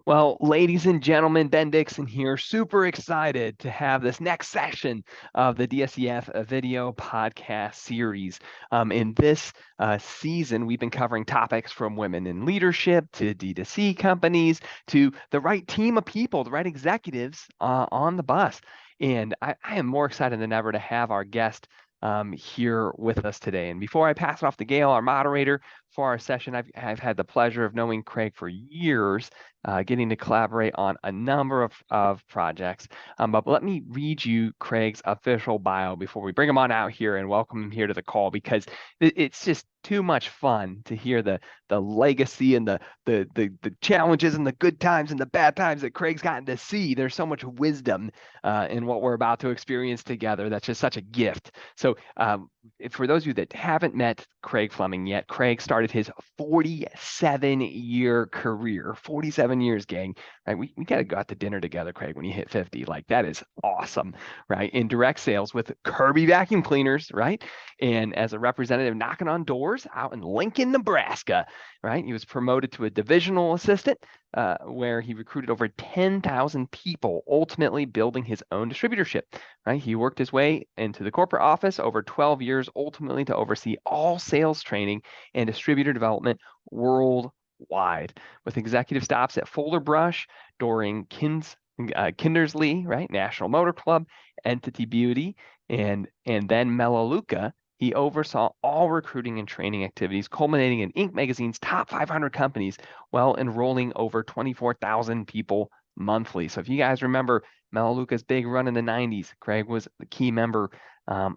Well, ladies and gentlemen, Ben Dixon here, super excited to have this next session of the DSEF video podcast series. In this season, we've been covering topics from women in leadership to D2C companies to the right team of people, the right executives on the bus. And I am more excited than ever to have our guest here with us today. And before I pass it off to Gail, our moderator for our session, I've had the pleasure of knowing Craig for years, getting to collaborate on a number of projects. But let me read you Craig's official bio before we bring him on out here and welcome him here to the call, because it's just too much fun to hear the legacy and the challenges and the good times and the bad times that Craig's gotten to see. There's so much wisdom in what we're about to experience together. That's just such a gift. So for those of you that haven't met Craig Fleming yet, Craig started his 47-year career, 47 years, gang. Right? We got to go out to dinner together, Craig, when you hit 50. Like, that is awesome, right? In direct sales with Kirby Vacuum Cleaners, right? And as a representative knocking on doors out in Lincoln, Nebraska, right? He was promoted to a divisional assistant, where he recruited over 10,000 people, ultimately building his own distributorship, right? He worked his way into the corporate office over 12 years, ultimately to oversee all sales training and distributor development worldwide, with executive stops at Fuller Brush, during Kindersley, right? National Motor Club, Entity Beauty, and then Melaleuca. He oversaw all recruiting and training activities, culminating in Inc. magazine's top 500 companies, while enrolling over 24,000 people monthly. So if you guys remember Melaleuca's big run in the 90s, Craig was the key member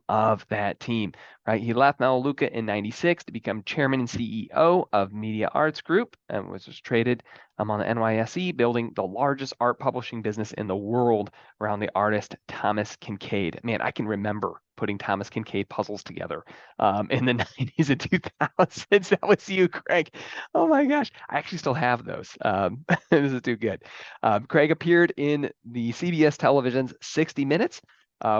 of that team, right? He left Melaleuca in 96 to become chairman and CEO of Media Arts Group, and was traded on the NYSE, building the largest art publishing business in the world around the artist Thomas Kincaid. Man, I can remember putting Thomas Kincaid puzzles together in the 90s and 2000s. That was you, Craig. Oh my gosh. I actually still have those. This is too good. Craig appeared in the CBS television's 60 Minutes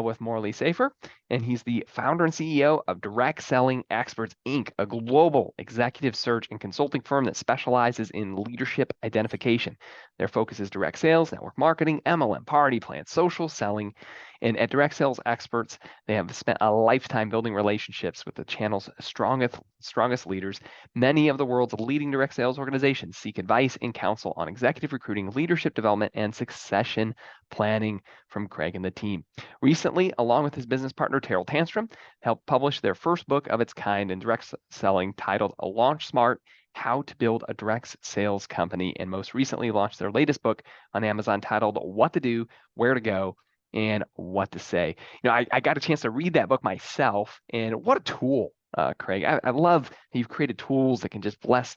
with Morley Safer, and he's the founder and CEO of Direct Selling Experts, Inc., a global executive search and consulting firm that specializes in leadership identification. Their focus is direct sales, network marketing, MLM, party plans, social selling. And at Direct Sales Experts, they have spent a lifetime building relationships with the channel's strongest leaders. Many of the world's leading direct sales organizations seek advice and counsel on executive recruiting, leadership development, and succession planning from Craig and the team. Recently, along with his business partner, Terrell Tanstrom, helped publish their first book of its kind in direct selling, titled Launch Smart: How to Build a Direct Sales Company, and most recently launched their latest book on Amazon titled What to Do, Where to Go, and What to Say. I got a chance to read that book myself, and what a tool, Craig. I love that you've created tools that can just bless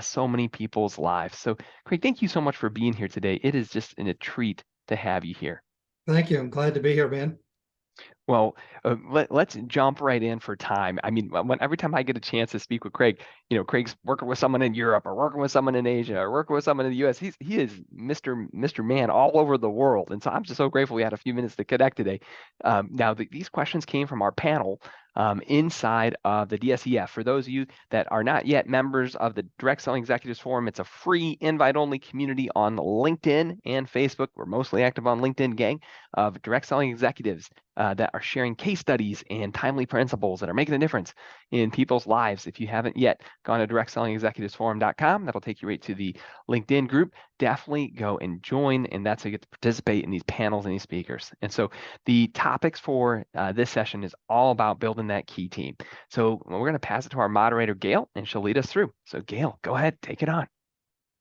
so many people's lives. So, Craig, thank you so much for being here today. It is just a treat to have you here. Thank you. I'm glad to be here, Ben. Well, let's jump right in for time. I mean, every time I get a chance to speak with Craig, Craig's working with someone in Europe or working with someone in Asia or working with someone in the U.S. He is Mr. Man all over the world. And so I'm just so grateful we had a few minutes to connect today. Now, these questions came from our panel inside of the DSEF. For those of you that are not yet members of the Direct Selling Executives Forum, it's a free invite-only community on LinkedIn and Facebook. We're mostly active on LinkedIn, gang, of direct selling executives that are sharing case studies and timely principles that are making a difference in people's lives. If you haven't yet gone to directselling-executives-forum.com, that'll take you right to the LinkedIn group. Definitely go and join, and that's how you get to participate in these panels and these speakers. And so the topics for this session is all about building that key team. So we're going to pass it to our moderator, Gail, and she'll lead us through. So Gail, go ahead, take it on.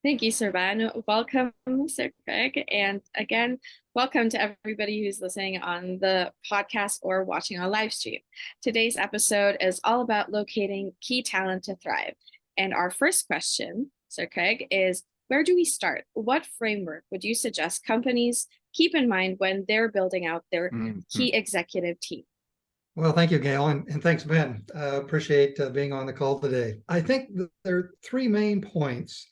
Thank you, Sir Ben. Welcome, Sir Craig. And again, welcome to everybody who's listening on the podcast or watching on live stream. Today's episode is all about locating key talent to thrive. And our first question, Sir Craig, is where do we start? What framework would you suggest companies keep in mind when they're building out their key executive team? Well, thank you, Gail, and thanks, Ben. Appreciate being on the call today. I think there are three main points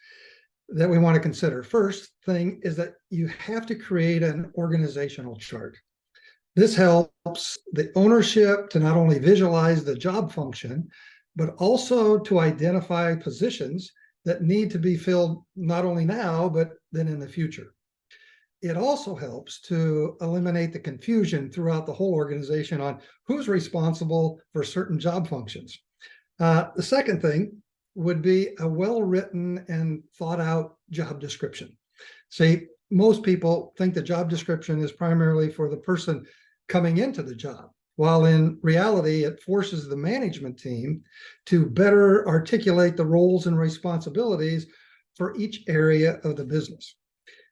that we want to consider. First thing is that you have to create an organizational chart. This helps the ownership to not only visualize the job function, but also to identify positions that need to be filled not only now, but then in the future. It also helps to eliminate the confusion throughout the whole organization on who's responsible for certain job functions. The second thing would be a well-written and thought out job description. See, most people think the job description is primarily for the person coming into the job, while in reality, it forces the management team to better articulate the roles and responsibilities for each area of the business.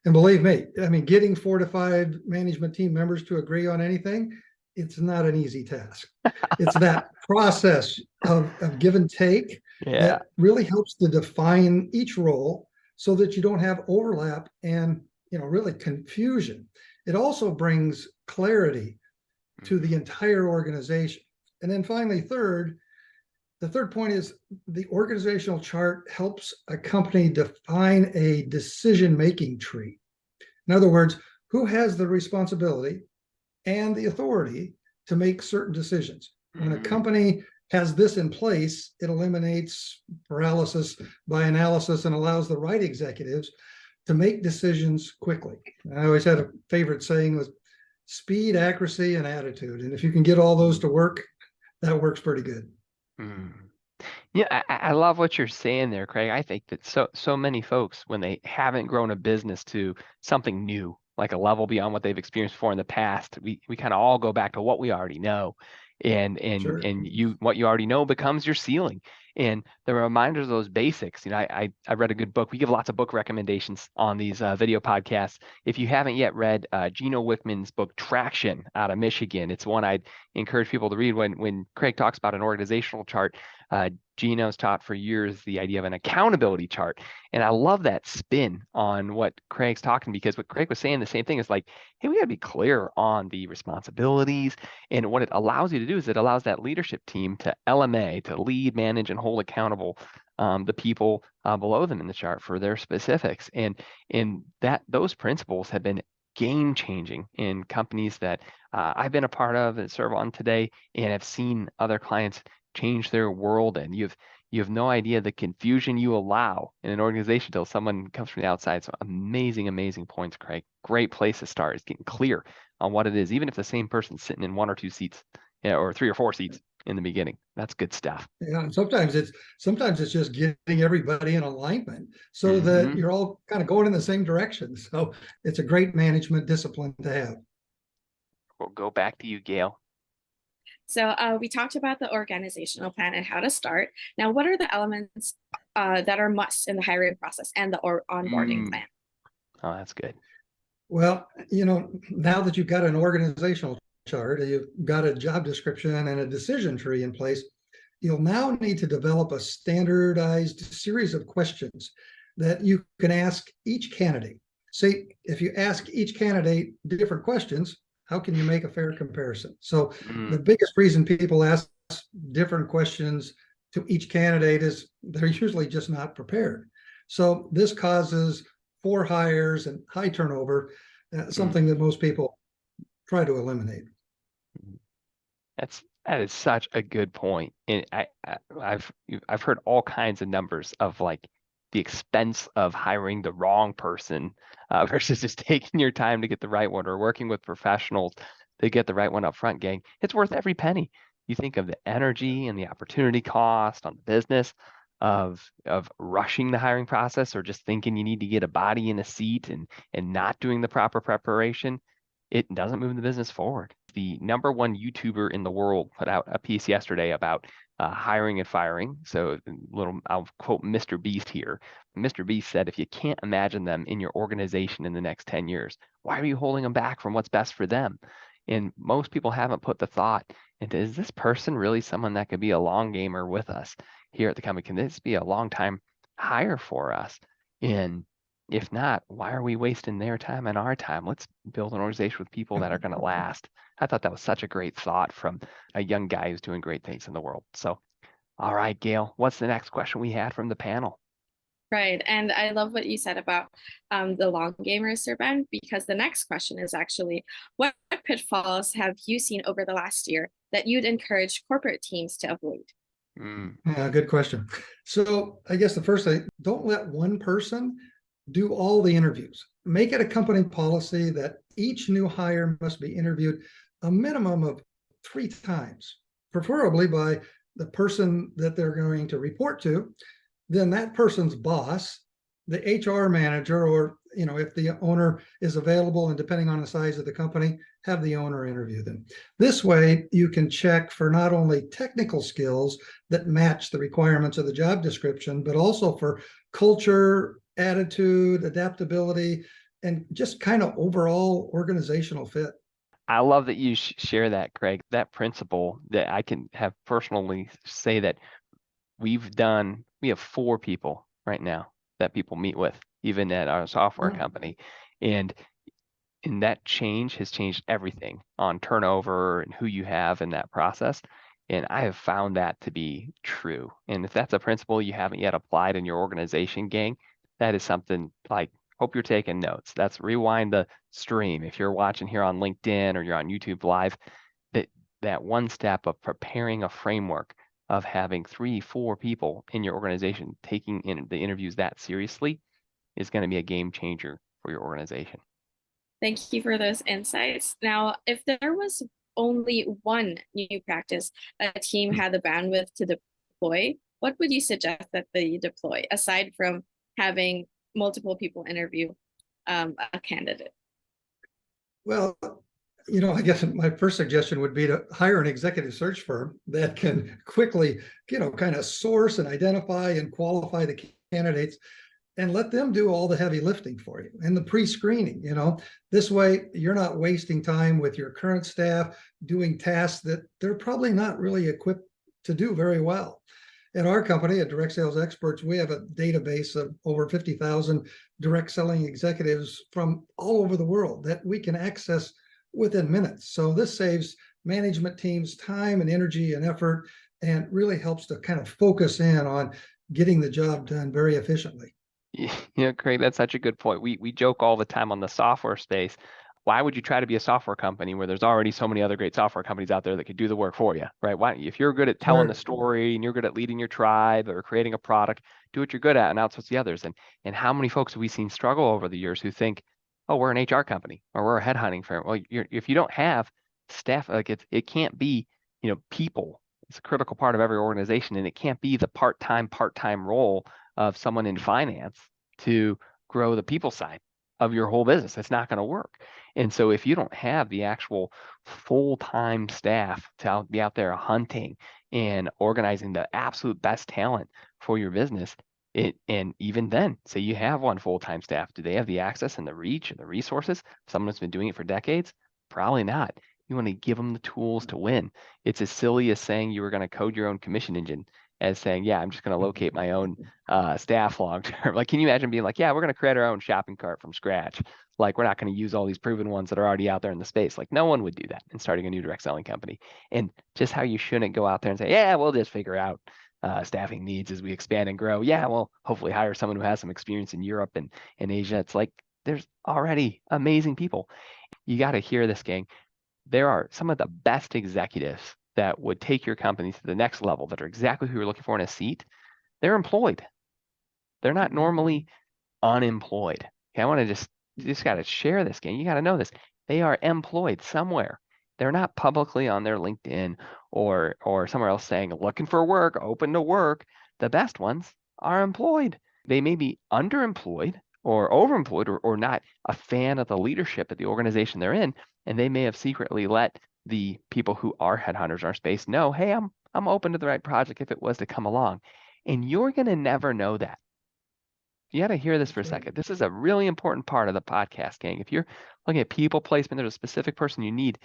And believe me, I mean, getting 4 to 5 management team members to agree on anything, it's not an easy task. It's that process of give and take that really helps to define each role so that you don't have overlap and, really confusion. It also brings clarity to the entire organization. And then finally, the third point is the organizational chart helps a company define a decision-making tree. In other words, who has the responsibility and the authority to make certain decisions. When a company has this in place, it eliminates paralysis by analysis and allows the right executives to make decisions quickly. I always had a favorite saying was speed, accuracy, and attitude. And if you can get all those to work, that works pretty good. Yeah, I love what you're saying there, Craig. I think that so many folks, when they haven't grown a business to something new, like a level beyond what they've experienced before in the past, we kind of all go back to what we already know. And Sure. what you already know becomes your ceiling. And the reminders of those basics. I read a good book. We give lots of book recommendations on these video podcasts. If you haven't yet read Gino Wickman's book Traction out of Michigan, it's one I'd encourage people to read. When Craig talks about an organizational chart, Gino's taught for years the idea of an accountability chart. And I love that spin on what Craig's talking, because what Craig was saying, the same thing is like, hey, we got to be clear on the responsibilities. And what it allows you to do is it allows that leadership team to LMA, to lead, manage, and hold accountable the people below them in the chart for their specifics. And those principles have been game changing in companies that I've been a part of and serve on today, and have seen other clients change their world. And you have no idea the confusion you allow in an organization until someone comes from the outside. So amazing points, Craig. Great place to start is getting clear on what it is, even if the same person's sitting in 1 or 2 seats, or 3 or 4 seats in the beginning. That's good stuff. Yeah, and sometimes it's just getting everybody in alignment so that you're all kind of going in the same direction. So it's a great management discipline to have. We'll go back to you, Gail. So we talked about the organizational plan and how to start. Now, what are the elements that are must in the hiring process and the onboarding plan? Oh, that's good. Well, now that you've got an organizational chart, you've got a job description and a decision tree in place, you'll now need to develop a standardized series of questions that you can ask each candidate. See, if you ask each candidate different questions, how can you make a fair comparison? So the biggest reason people ask different questions to each candidate is they're usually just not prepared. So this causes poor hires and high turnover, something that most people try to eliminate. That is such a good point. And I've heard all kinds of numbers of like the expense of hiring the wrong person versus just taking your time to get the right one, or working with professionals to get the right one up front, gang. It's worth every penny. You think of the energy and the opportunity cost on the business of rushing the hiring process, or just thinking you need to get a body in a seat and not doing the proper preparation. It doesn't move the business forward. The number 1 YouTuber in the world put out a piece yesterday about hiring and firing. So I'll quote Mr. Beast here. Mr. Beast said, if you can't imagine them in your organization in the next 10 years, why are you holding them back from what's best for them? And most people haven't put the thought into, is this person really someone that could be a long gamer with us here at the company? Can this be a long time hire for us? And if not, why are we wasting their time and our time? Let's build an organization with people that are going to last. I thought that was such a great thought from a young guy who's doing great things in the world. So, all right, Gail, what's the next question we had from the panel? Right. And I love what you said about the long gamers, Sir Ben, because the next question is actually, what pitfalls have you seen over the last year that you'd encourage corporate teams to avoid? Yeah, good question. So I guess the first thing, don't let one person do all the interviews. Make it a company policy that each new hire must be interviewed a minimum of 3 times, preferably by the person that they're going to report to, then that person's boss, the HR manager, or if the owner is available, and depending on the size of the company, have the owner interview them. This way, you can check for not only technical skills that match the requirements of the job description, but also for culture, attitude, adaptability, and just kind of overall organizational fit. I love that you share that, Craig. That principle that I can have personally say that we have 4 people right now that people meet with, even at our software company. And that change has changed everything on turnover and who you have in that process. And I have found that to be true. And if that's a principle you haven't yet applied in your organization, gang, that is something like, hope you're taking notes. That's rewind the stream. If you're watching here on LinkedIn or you're on YouTube Live, that one step of preparing a framework of having 3-4 people in your organization taking in the interviews that seriously is going to be a game changer for your organization. Thank you for those insights. Now, if there was only one new practice a team had the bandwidth to deploy, what would you suggest that they deploy aside from having multiple people interview a candidate? Well, I guess my first suggestion would be to hire an executive search firm that can quickly, kind of source and identify and qualify the candidates, and let them do all the heavy lifting for you and the pre-screening. This way you're not wasting time with your current staff doing tasks that they're probably not really equipped to do very well. At our company, at Direct Sales Experts, we have a database of over 50,000 direct selling executives from all over the world that we can access within minutes. So this saves management teams time and energy and effort, and really helps to kind of focus in on getting the job done very efficiently. Craig, that's such a good point. We joke all the time on the software space. Why would you try to be a software company where there's already so many other great software companies out there that could do the work for you, right? Why, if you're good at telling the story and you're good at leading your tribe or creating a product, do what you're good at and outsource the others. And how many folks have we seen struggle over the years who think, oh, we're an HR company or we're a headhunting firm? Well, if you don't have staff, like it can't be, people. It's a critical part of every organization, and it can't be the part-time role of someone in finance to grow the people side of your whole business. It's not going to work. And so if you don't have the actual full-time staff to be out there hunting and organizing the absolute best talent for your business, and even then, say you have one full-time staff, do they have the access and the reach and the resources? Someone that's been doing it for decades? Probably not. You want to give them the tools to win. It's as silly as saying you were going to code your own commission engine as saying, yeah, I'm just going to locate my own staff long term. Like, can you imagine being like, yeah, we're going to create our own shopping cart from scratch. Like, we're not going to use all these proven ones that are already out there in the space. Like, no one would do that in starting a new direct selling company. And just how you shouldn't go out there and say, yeah, we'll just figure out staffing needs as we expand and grow. Yeah, we'll hopefully hire someone who has some experience in Europe and Asia. It's like, there's already amazing people. You got to hear this, gang. There are some of the best executives that would take your company to the next level, that are exactly who you're looking for in a seat. They're employed. They're not normally unemployed. Okay, I want to just got to share this, gang. You got to know this. They are employed somewhere. They're not publicly on their LinkedIn or somewhere else saying, looking for work, open to work. The best ones are employed. They may be underemployed or overemployed or not a fan of the leadership at the organization they're in, and they may have secretly let the people who are headhunters in our space know, hey, I'm open to the right project if it was to come along. And you're going to never know that. You got to hear this for a second. This is a really important part of the podcast, gang. If you're looking at people placement, there's a specific person you need.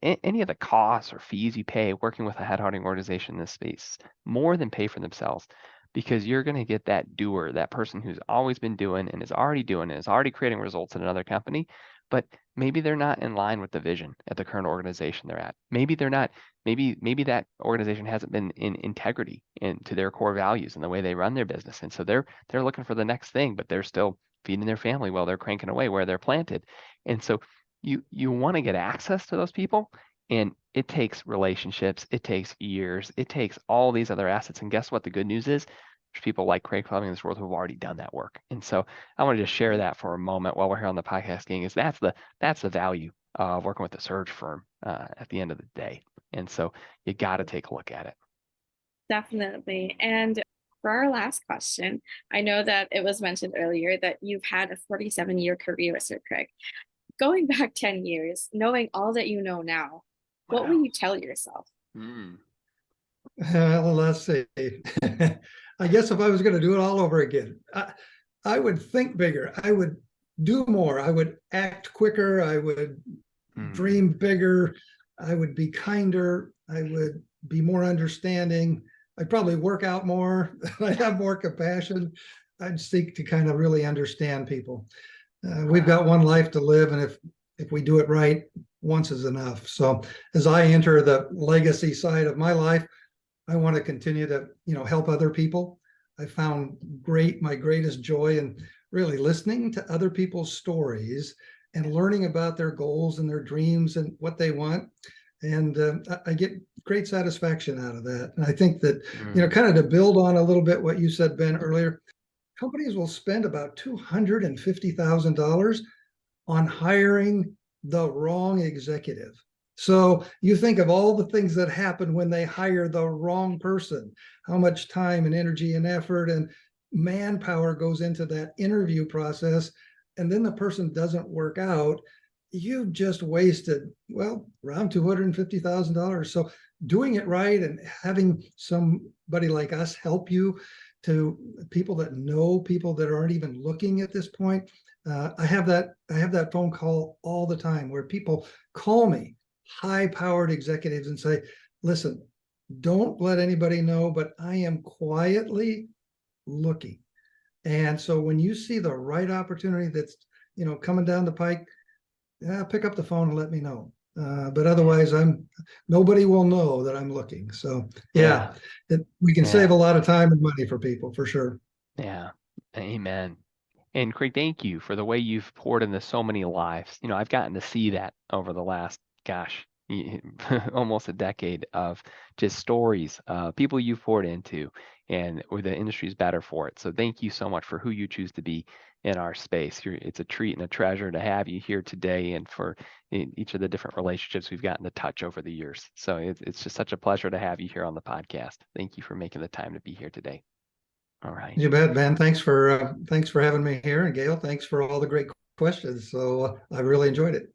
Any of the costs or fees you pay working with a headhunting organization in this space more than pay for themselves, because you're going to get that doer, that person who's always been doing and is already doing and is already creating results in another company, but maybe they're not in line with the vision at the current organization they're at. Maybe they're not, maybe that organization hasn't been in integrity into their core values and the way they run their business. And so they're looking for the next thing, but they're still feeding their family while they're cranking away where they're planted. And so you want to get access to those people And it takes relationships, it takes years, it takes all these other assets. And guess what? The good news is there's people like Craig Fleming in this world who have already done that work. And so I wanted to share that for a moment while we're here on the podcast, gang, is that's the value of working with a search firm at the end of the day. And so you got to take a look at it. Definitely. And for our last question, I know that it was mentioned earlier that you've had a 47-year career with Sir Craig. Going back 10 years, knowing all that you know now, what Wow. will you tell yourself? Well, let's see. I guess if I was going to do it all over again, I would think bigger. I would do more. I would act quicker. I would dream bigger. I would be kinder. I would be more understanding. I'd probably work out more. I'd have more compassion. I'd seek to kind of really understand people. We've got one life to live, and if we do it right, once is enough. So as I enter the legacy side of my life, I want to continue to, help other people. I found my greatest joy in really listening to other people's stories and learning about their goals and their dreams and what they want. And I get great satisfaction out of that. And I think that, kind of to build on a little bit what you said, Ben, earlier, companies will spend about $250,000 on hiring the wrong executive. So you think of all the things that happen when they hire the wrong person, how much time and energy and effort and manpower goes into that interview process, and then the person doesn't work out. You've just wasted, around $250,000. So doing it right and having somebody like us help you, to people that know people that aren't even looking at this point. I have that phone call all the time where people call me, high-powered executives, and say, listen, don't let anybody know, but I am quietly looking. And so when you see the right opportunity that's, coming down the pike, pick up the phone and let me know. But otherwise, nobody will know that I'm looking. So we can save a lot of time and money for people, for sure. Yeah. Amen. And Craig, thank you for the way you've poured into so many lives. I've gotten to see that over the last, almost a decade of just stories, people you've poured into, and where the industry's better for it. So thank you so much for who you choose to be in our space. It's a treat and a treasure to have you here today, and for each of the different relationships we've gotten to touch over the years. So it's just such a pleasure to have you here on the podcast. Thank you for making the time to be here today. All right. You bet, Ben. Thanks for having me here, and Gail, thanks for all the great questions. So I really enjoyed it.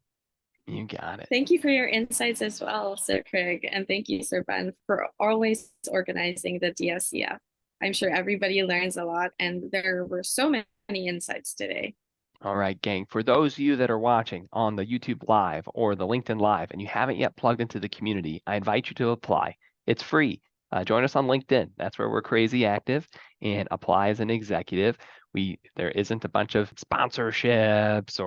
You got it. Thank you for your insights as well, Sir Craig, and thank you, Sir Ben, for always organizing the DSEF. I'm sure everybody learns a lot, and there were so many insights today. All right, gang. For those of you that are watching on the YouTube Live or the LinkedIn Live and you haven't yet plugged into the community, I invite you to apply. It's free. Join us on LinkedIn. That's where we're crazy active, and apply as an executive. There isn't a bunch of sponsorships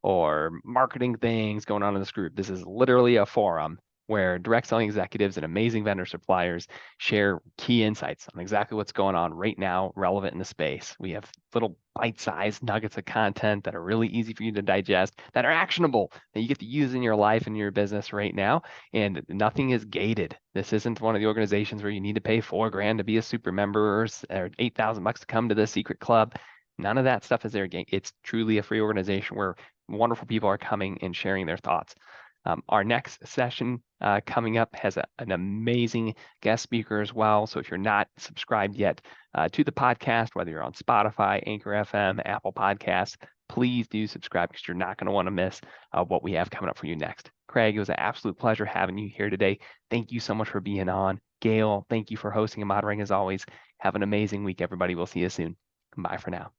or marketing things going on in this group. This is literally a forum where direct selling executives and amazing vendor suppliers share key insights on exactly what's going on right now, relevant in the space. We have little bite-sized nuggets of content that are really easy for you to digest, that are actionable, that you get to use in your life and your business right now. And nothing is gated. This isn't one of the organizations where you need to pay $4,000 to be a super member or $8,000 to come to the secret club. None of that stuff is there. It's truly a free organization where wonderful people are coming and sharing their thoughts. Our next session coming up has an amazing guest speaker as well. So if you're not subscribed yet to the podcast, whether you're on Spotify, Anchor FM, Apple Podcasts, please do subscribe, because you're not going to want to miss what we have coming up for you next. Craig, it was an absolute pleasure having you here today. Thank you so much for being on. Gail, thank you for hosting and moderating as always. Have an amazing week, everybody. We'll see you soon. Bye for now.